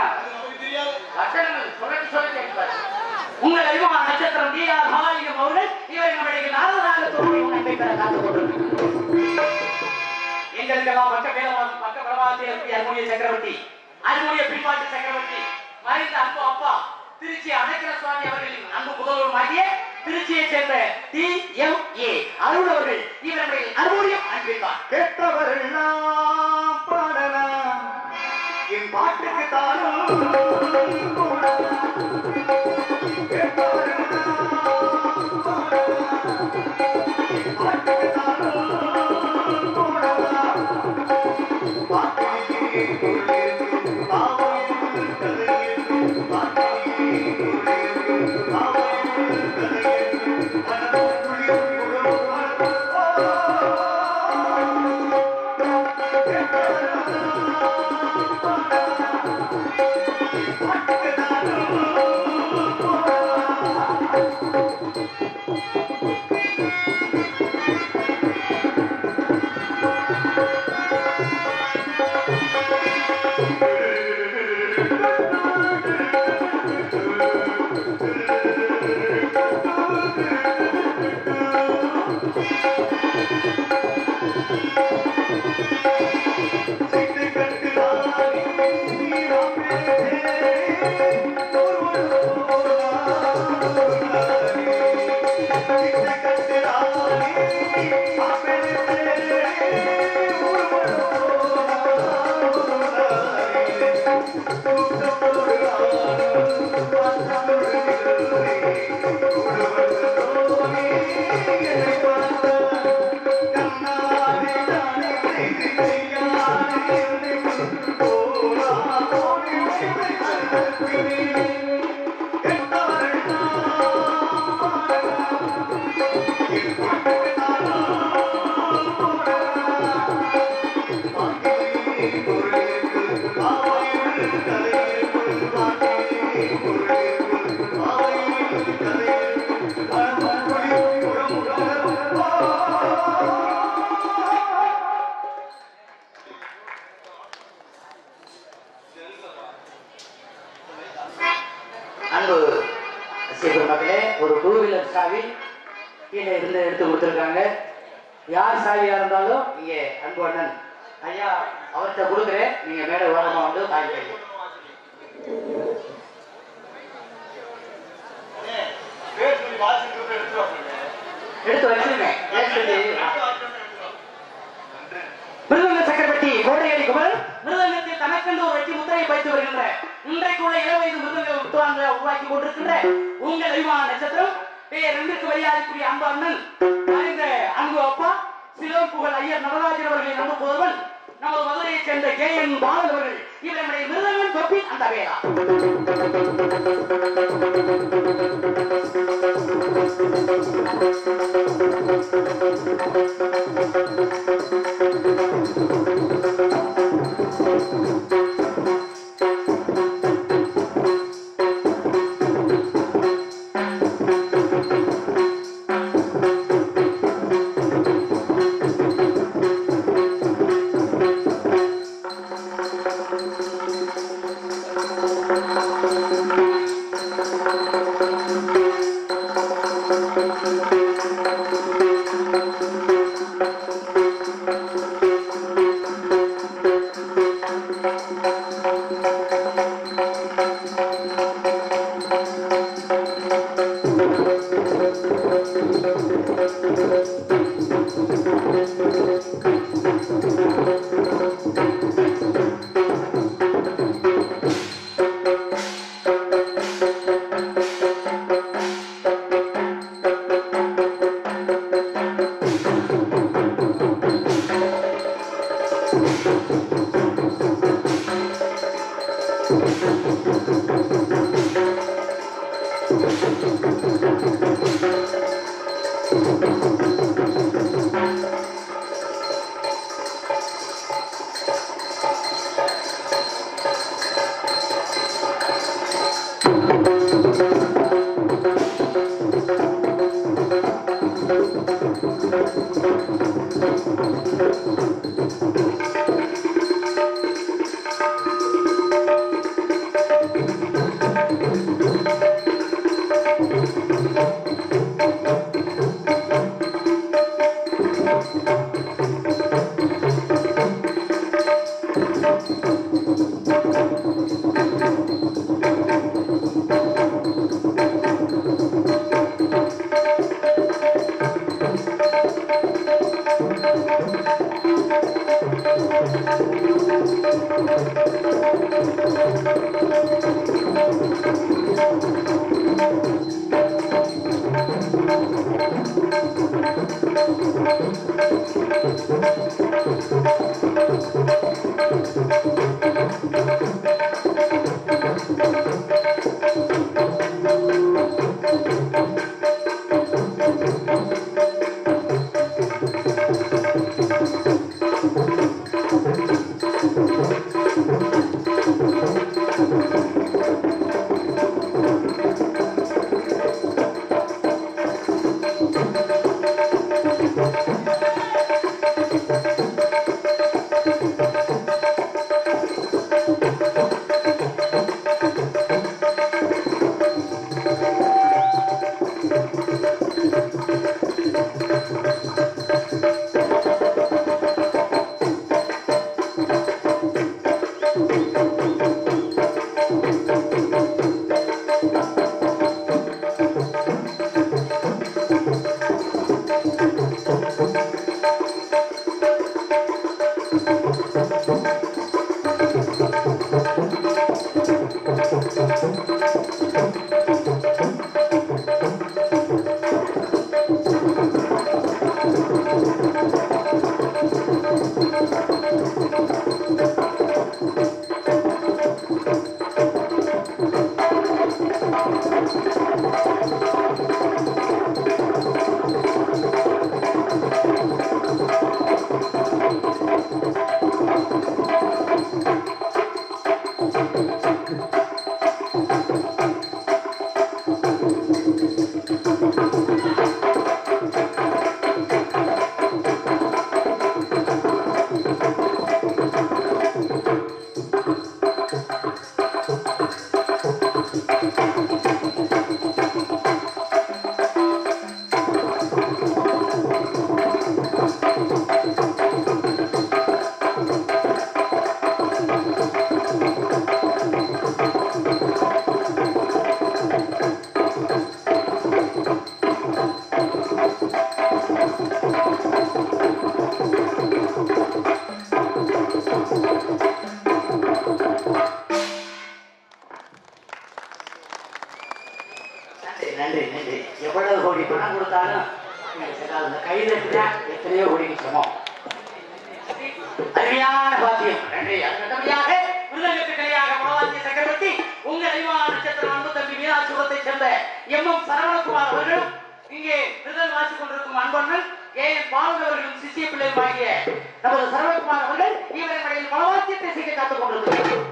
உங்கள் அறிமுக நட்சத்திரம் டி.ஆர். மகாலிங்கம் அவர்கள் இவரை நம்முடைய நாரதராக தோன்றி உணர்வை பெற காத்துக் கொண்டிருக்கிறார். எங்களுக்கெல்லாம் பக்க பிரபாகத்தில் அருமுனிய சக்கரவர்த்தி, அருமுனிய பின்பாட்டு சக்கரவர்த்தி, மறைந்த அன்பு அப்பா திருச்சி அடைக்கல சுவாமி அவர்களின் அன்பு முதல்வருமாகிய திருச்சியை சேர்ந்த டி.எம்.ஏ. அருள் அவர்கள் இவருடைய அருமுனியம் அன்பிப்பார். கேட்டவரெல்லாம் பாடலாம் என் பாட்டுக்கு தானும் பாட்டு அன்பு மக்களே, ஒரு 2 வீலர் சாவி கீழே இருந்து எடுத்து கொடுத்துருக்காங்க. யார் சாவியா இருந்தாலும் இங்கே அன்பு அண்ணன் ஐயா அவர்கிட்ட கொடுக்குறேன். நீங்க மேடை ஓரமா வந்து வாங்கிக்கங்க. எடுத்து வச்சிருங்க. மிருதங்க சக்கரவர்த்தி கோட்டையடி குமரன் மிருதங்கத்தில் தனக்கென்று ஒரு வெற்றி முத்திரையை வைத்து வருகின்ற இன்றைக்குள்ள 7 வயது மிருதங்க புத்தாங்களை உருவாக்கி கொண்டிருக்கின்ற உங்கள் அபிமான நட்சத்திரம் பேர் 2க்கு வெளியாகக்கூடிய அன்பு அண்ணன் அறிந்த அன்பு அப்பா சிலோன் புகழ் ஐயர் நடராஜன் அவர்களின் அன்பு புதல்வன் நமது மதுரையைச் சேர்ந்த KN பாலன் அவர்கள் இவருடைய மிருதங்கன் தொப்பி அந்த வேளா. கொடுத்தாலும் இந்த கையில எத்தனையோ ஓடிச்சோமோ அருமையான பாத்தியம். நன்றி. அடுத்தபடியாக மிருதங்கத்துக்கு கலையாக மனவாத்திய சக்கரவர்த்தி உங்கள் அறிவான நட்சத்திரம் அன்பு தம்பி மீனாட்சிபுரத்தை சேர்ந்த எம்.எம். சரவணகுமார் அவர்களும் இங்கே மிருதம் வாசிக் கொண்டிருக்கும் அன்பண்ணன் கே.என். பாலன் அவர்களும் சிசிய பிள்ளையும் ஆகிய நமது சரவணகுமார் அவர்கள் இவரை மடையில் மனவாத்தியத்தை செய்ய காத்துக் கொண்டிருக்கிறார்.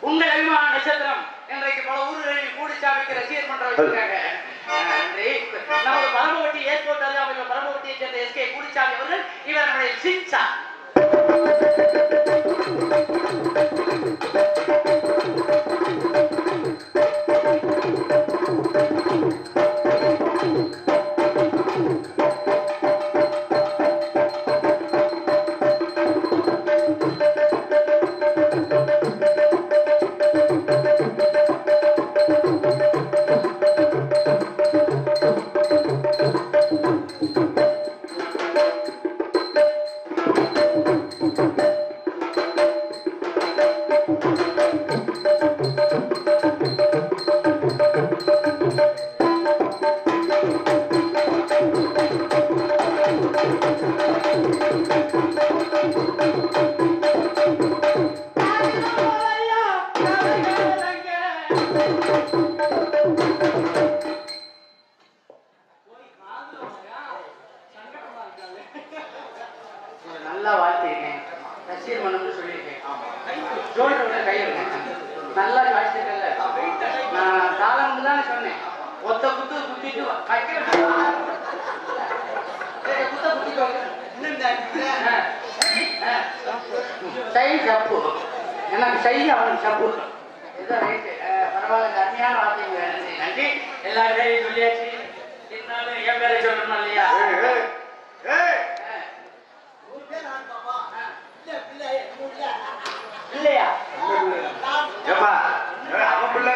உங்கள் அபிமான நட்சத்திரம் இன்றைக்கு பல ஊர்களில் கூடிச்சாமிக்கு ரசிகர் மன்றம் வச்சிருக்காங்க. நமது பரமவட்டி ஏர்போர்ட் அருகாமையில் பரமவட்டியை சேர்ந்த எஸ்.கே. கூடிச்சாமி அவர்கள் இவர் நம்முடைய சின்சா நல்லா வாழ்த்திருக்கேன். ரசிகர் மன்னம்னு சொல்லியிருக்கேன். ஜோல்டரோட கையில் நல்லா வாசிச்சிருக்கல. நான் காலம் தானே சொன்னேன். ஒத்த குத்து குத்திட்டு குத்த குத்திட்டு சை சப்பு எனக்கு சை அவனுக்கு சப்பு இதுதான் ரைட்டு. பரவாயில்ல, அருமையான வார்த்தைங்க. நன்றி. எல்லா பேரையும் சொல்லியாச்சு. இருந்தாலும் என் பேரை சொல்லணும் இல்லையா? இல்லையா? அவன் பிள்ளை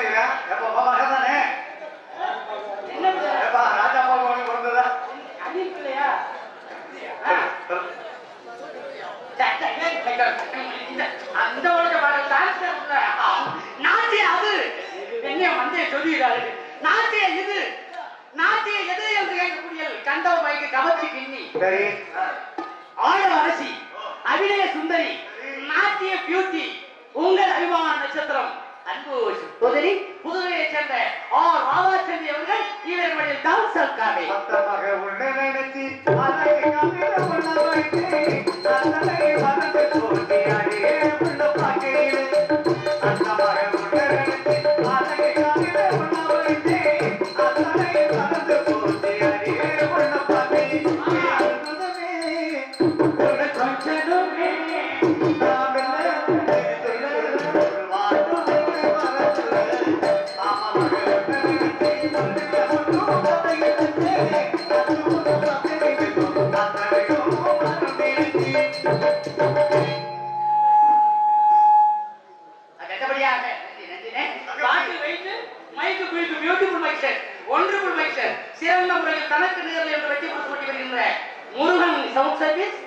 தானே என்ன ராஜா பிறந்ததா அணில் பிள்ளையா? அந்த உலக நாட்டிய அது என்ன வந்து சொல்லுகிறாரு. நாட்டிய இது நாட்டிய எது என்று கேட்கக்கூடிய கண்டவ பைக்கு கவர்ச்சி கிண்ணி ஆழ அரசி அபிநய சுந்தரி நாட்டிய பியூட்டி உங்கள் அபிமான நட்சத்திரம் அன்பு சகோதரி புதுவையை சேர்ந்த ஆர் பாபா செல்வி அவர்கள் இவர்களுடைய டான்சர் காரை மொத்தமாக உன்னை நினைச்சு அழகை கவிதை உள்ள வைத்து அத்தனை மறந்து போட்டியாடியே உள்ள பாக்கையிலே அத்தமாக உன்னை நினைச்சு அழகை கவிதை உள்ள வைத்து அத்தனை மறந்து போட்டியாடியே உள்ள பாக்கையிலே உன்னை கொஞ்சமே சிறந்த முறையில் தனக்கு நேரில் என்று வெற்றி கொடுத்து கொண்டு வருகின்ற முருகன் சவுண்ட் சர்வீஸ்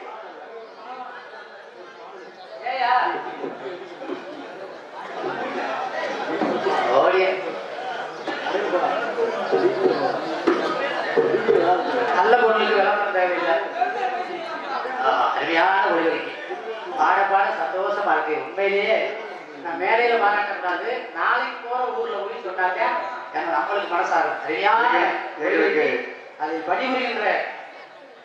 நல்ல பொருளுக்கு விளம்பரம் தேவையில்லை. அருமையான ஒளிவரிக்கை பாட பாட சந்தோஷமா இருக்கு. உண்மையிலேயே நான் மேடையில பாராட்டக்கூடாது, நாளைக்கு போற ஊர்ல போய் சொன்னாங்க நம்மளுக்கு மனசாரும். அருமையான அதை பணிபுரிகின்ற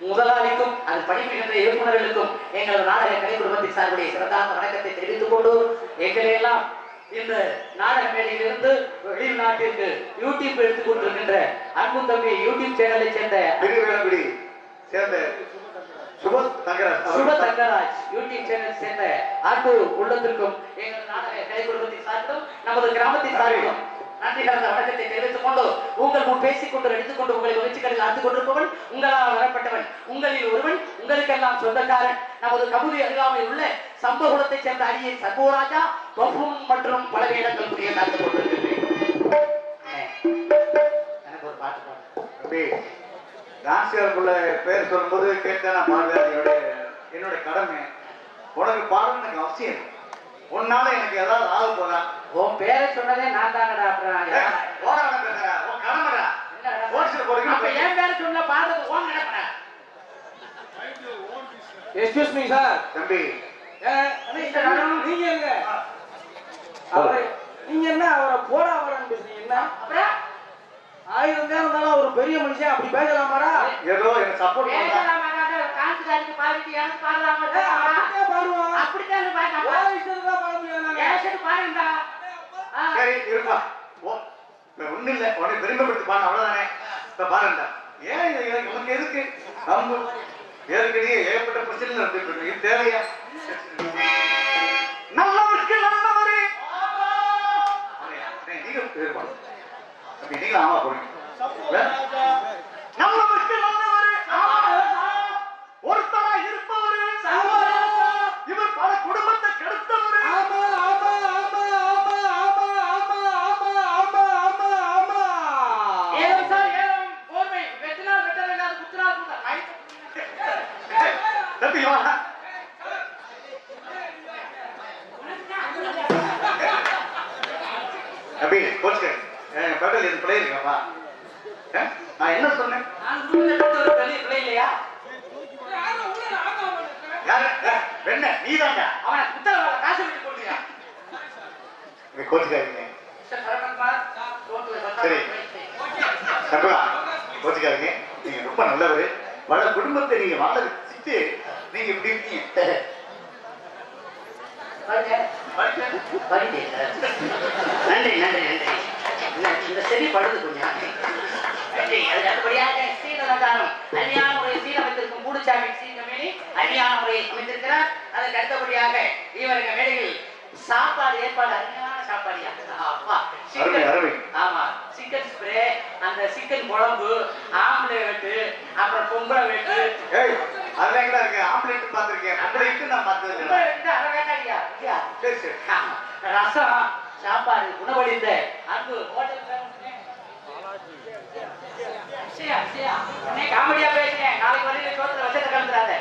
முதலாளிக்கும் அது பணிபுரிகின்ற இயக்குநர்களுக்கும் எங்களது நாடக கலை குடும்பத்தின் சார்புடைய சிறந்தான வணக்கத்தை தெரிவித்துக் கொண்டு எங்களை எல்லாம் இந்த நாடக மேடையிலிருந்து வெளிநாட்டிற்கு யூடியூப் எடுத்துக் கொண்டிருக்கின்ற அன்பு தம்பி யூடியூப் சேனலை சேர்ந்த சுப தங்கராஜ் யூடியூப் சேனல் சேர்ந்த அன்பு உள்ளத்திற்கும் எங்கள் நாடக கலை குடும்பத்தின் சார்பிலும் நமது கிராமத்தின் சார்பிலும் நன்றி கலந்த வணக்கத்தை தெரிவித்துக் கொண்டு உங்கள் முன் பேசிக் கொண்டு நடித்துக் கொண்டு உங்களை முயற்சிகளில் ஆழ்ந்து கொண்டிருப்பவன் உங்களால் வரப்பட்டவன் உங்களில் ஒருவன் உங்களுக்கெல்லாம் சொந்தக்காரன் நமது கமுதி அருகாமையில் உள்ள சம்பகுலத்தைச் சேர்ந்த அடியின் சண்முகராஜா மற்றும் பல வேடங்கள் புரிய காத்துக் கொண்டிருக்கிறேன். எனக்கு ஒரு பாட்டு பாடு. டான்ஸருக்குள்ள பேர் சொல்லும்போது கேட்ட நான் பாடுவேன். என்னோட கடமை. உனக்கு பாடணும் எனக்கு அவசியம். உன்னால எனக்கு ஏதாவது ஆக போதா? உன் பேரை சொன்னதே நான் தானடா. என் பேரை சொன்ன பாடுறது ஓன் கிடப்பட. Excuse me sir. தம்பி நீங்க எங்க அவரை நீங்க என்ன அவரை போடா வரன்னு பேசுறீங்க? என்ன அப்புறம் 1000 பேர் இருந்தாலும் அவர் பெரிய மனுஷன் அப்படி பேசலாமாடா? ஏதோ எனக்கு சப்போர்ட் பேசலாமா? கான்சுகாரிக்கு பாடிட்டு எனக்கு பாடலாமா? பாடுவான். அப்படித்தான் பாடுறேன். பாட முடியாது. பாருங்கடா. சரி இருப்பா. ஒண்ணு இல்ல, உனக்கு பெருமைப்படுத்தி பாடு அவ்வளவுதானே. இப்ப பாருங்கடா, ஏன் உனக்கு எதுக்கு? நம்ம ஏற்கனவே ஏகப்பட்ட பிரச்சனை நடந்துட்டு இருக்கு. இது தேவையா? நல்லவருக்கு நல்லவரே நீங்க ஆமா போறீங்க. நல்லவருக்கு நல்லவரே ஒருத்தரா இருப்பவரு இவர் பல குடும்பத்தை கெடுத்தவரு. நான் என்ன சொன்னேன்? நீதாங்க அவனை புத்தக காசு விட்டு போட்டியா? கோச்சுக்காதீங்க. சரி கோச்சுக்காதீங்க. நீங்க ரொம்ப நல்லவரு. பல குடும்பத்தை நீங்க வாழ வச்சுட்டு நீங்க இப்படி இருக்கீங்க. நன்றி நன்றி நன்றி. இந்த செடி படுது கொஞ்சம் நன்றி. அதுக்கு அடுத்தபடியாக சீனலங்காரம் அரியான முறையை சீரமைத்திருக்கும் கூடுச்சாமி சீனமேனி அரியான முறையை அமைத்திருக்கிறார். அதற்கு அடுத்தபடியாக இவருக்கு மேடையில் சாப்பாடு ஏற்பாடு அருமையான சாப்பாடியா. ஆமா, சிக்கன் ஸ்ப்ரே, அந்த சிக்கன் குழம்பு, ஆம்லேட், அப்புறம் பொம்பளை வேட்டு. அதெல்லாம் இருக்கு. ஆம்லேட் பாத்திருக்கேன். ஆம்லேட் நான் பார்த்தது அழகாடியா. ரசம், சாப்பாடு, உணவளித்த அன்பு ஹோட்டல் காமெடியா பேசுறேன். நாளைக்கு வரையில சோத்துல வச்சதை கலந்துடாத.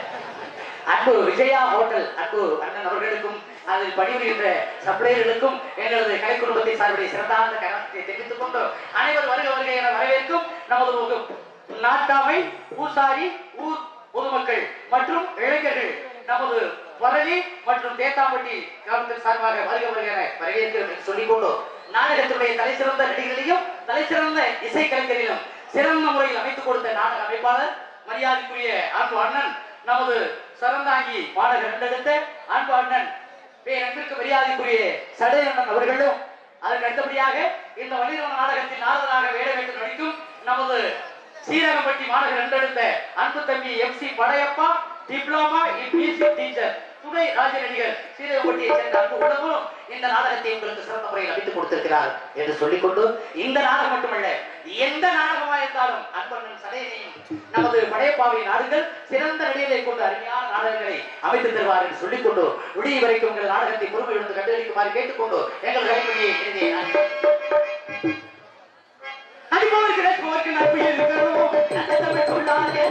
அன்பு விஜயா ஹோட்டல் அன்பு அண்ணன் அவர்களுக்கும் அதில் பணிபுரிகின்ற சப்ளையர்களுக்கும் எங்களது கலை குடும்பத்தை சார்புடைய சிறந்தான கருத்தை தெரிவித்துக் கொண்டு அனைவரும் வருக வருகை என வரவேற்கும் நமது நாட்டாமை பூசாரி ஊர் பொதுமக்கள் மற்றும் இளைஞர்கள் நமது வரலி மற்றும் தேத்தாம்பட்டி கிராமத்தின் சார்பாக வருக வருக என வரவேற்க சொல்லிக்கொண்டு நாடகத்துடைய தலைசிறந்த நடிகர்களையும் தலைசிறந்த இசைக்கலைஞரிலும் சிறந்த முறையில் அமைத்துக் கொடுத்த நாடக அமைப்பாளர் மரியாதைக்குரிய அன்பு அண்ணன் நமது சரந்தாங்கி பாடகர் என்றெடுத்த அன்பு அண்ணன் பேரன்பிற்கு மரியாதைக்குரிய சடையண்ணன் அவர்களும் அதற்கு அடுத்தபடியாக இந்த வள்ளிரவன நாடகத்தில் நாரதராக வேடவேற்று நடிக்கும் நமது சீரகம்பட்டி மாநகர் என்றெடுத்த அன்பு தம்பி MC Padayappa diploma in music teacher துணை ராஜ நடிகர் சீரகம்பட்டியை சேர்ந்த அன்பு உள்ளவரும் இந்த நாடகத்தை உங்களுக்கு சிறந்த முறையில் அமைத்துக் கொடுத்திருக்கிறார் என்று சொல்லிக்கொண்டு இந்த நாடகம் மட்டுமல்ல எந்த நாடகமா இருந்தாலும் அன்பண்ணன் சடையனையும் நமது படையப்பாவின் நாடுகள் சிறந்த நிலையை கொண்டு அருமையான நாடகங்களை அமைத்து தருவார் என்று சொல்லிக்கொண்டு விடிய வரைக்கும் உங்கள் நாடகத்தை பொறுமையிலிருந்து கண்டுபிடிக்குமாறு கேட்டுக்கொண்டு எங்கள் கைப்பற்றியை எழுதிய அடிப்பவருக்கு நட்பு இருக்கிறோம் நல்ல தமிழ் சொல்லாதே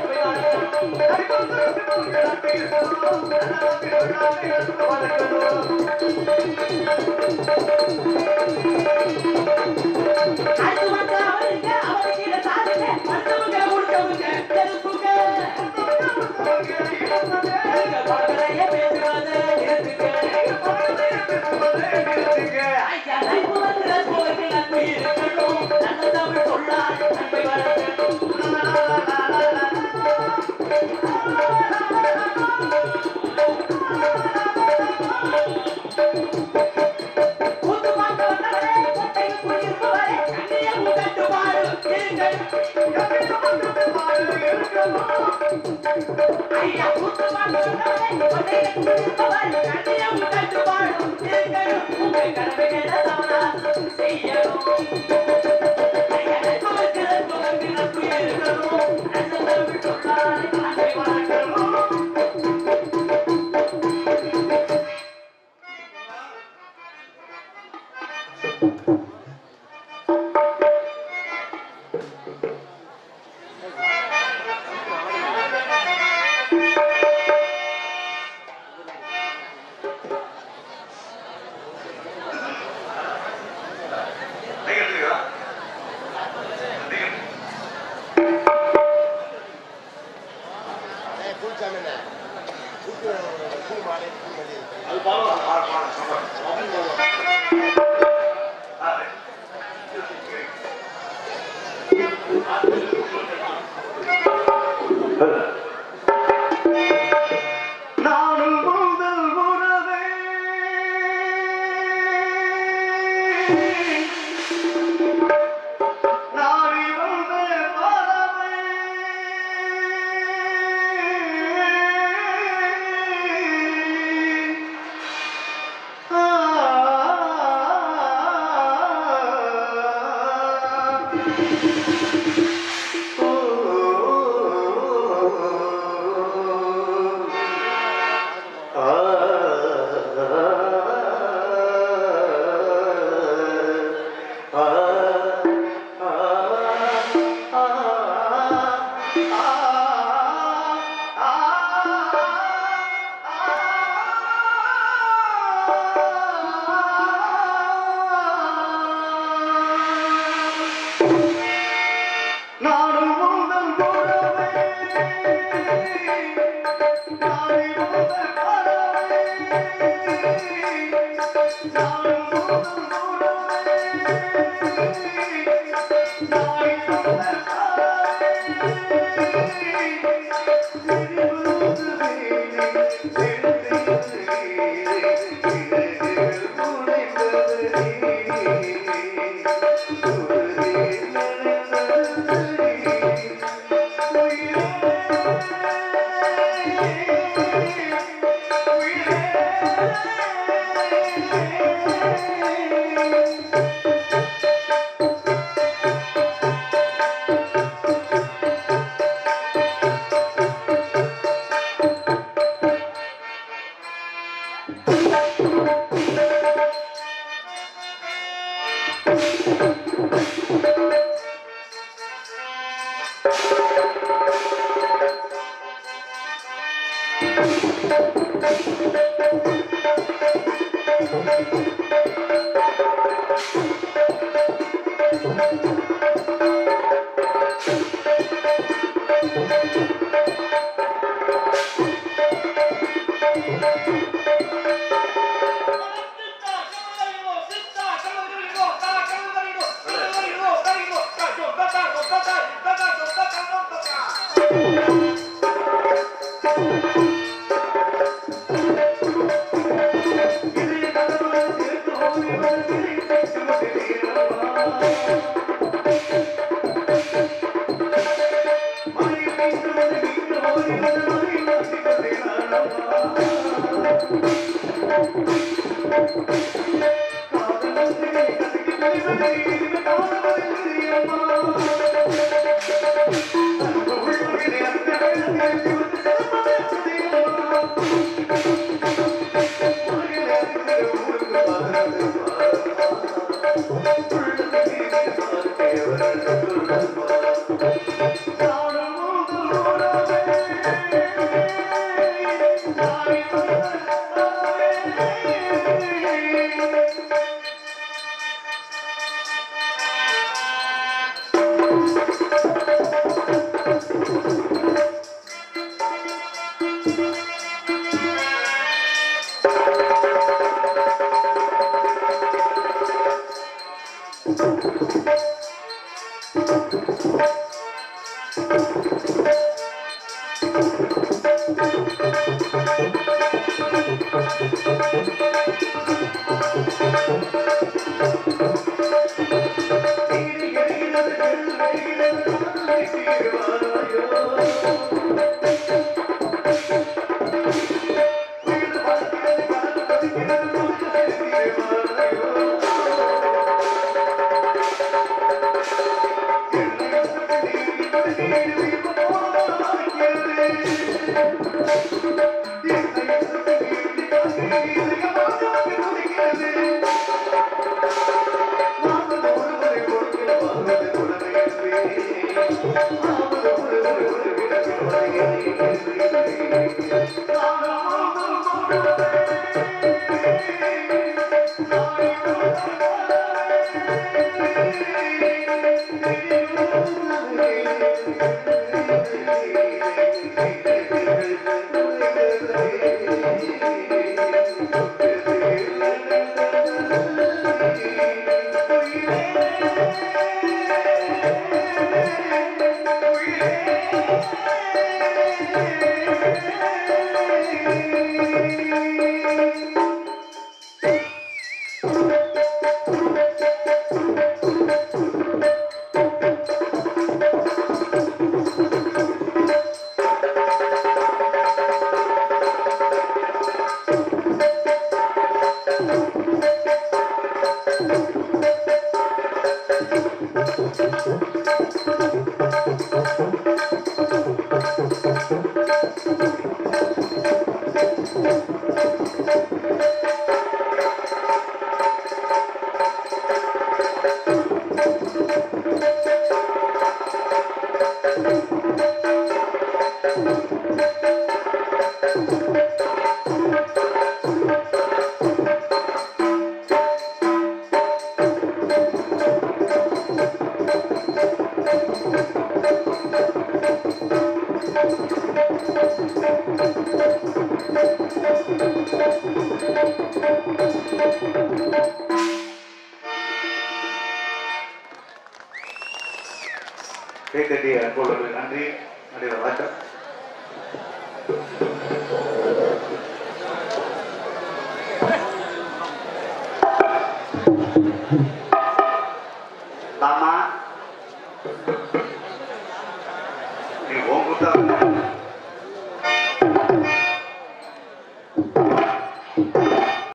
கேட்கட்டி அன்போடு நன்றி நன்றி வணக்கம்.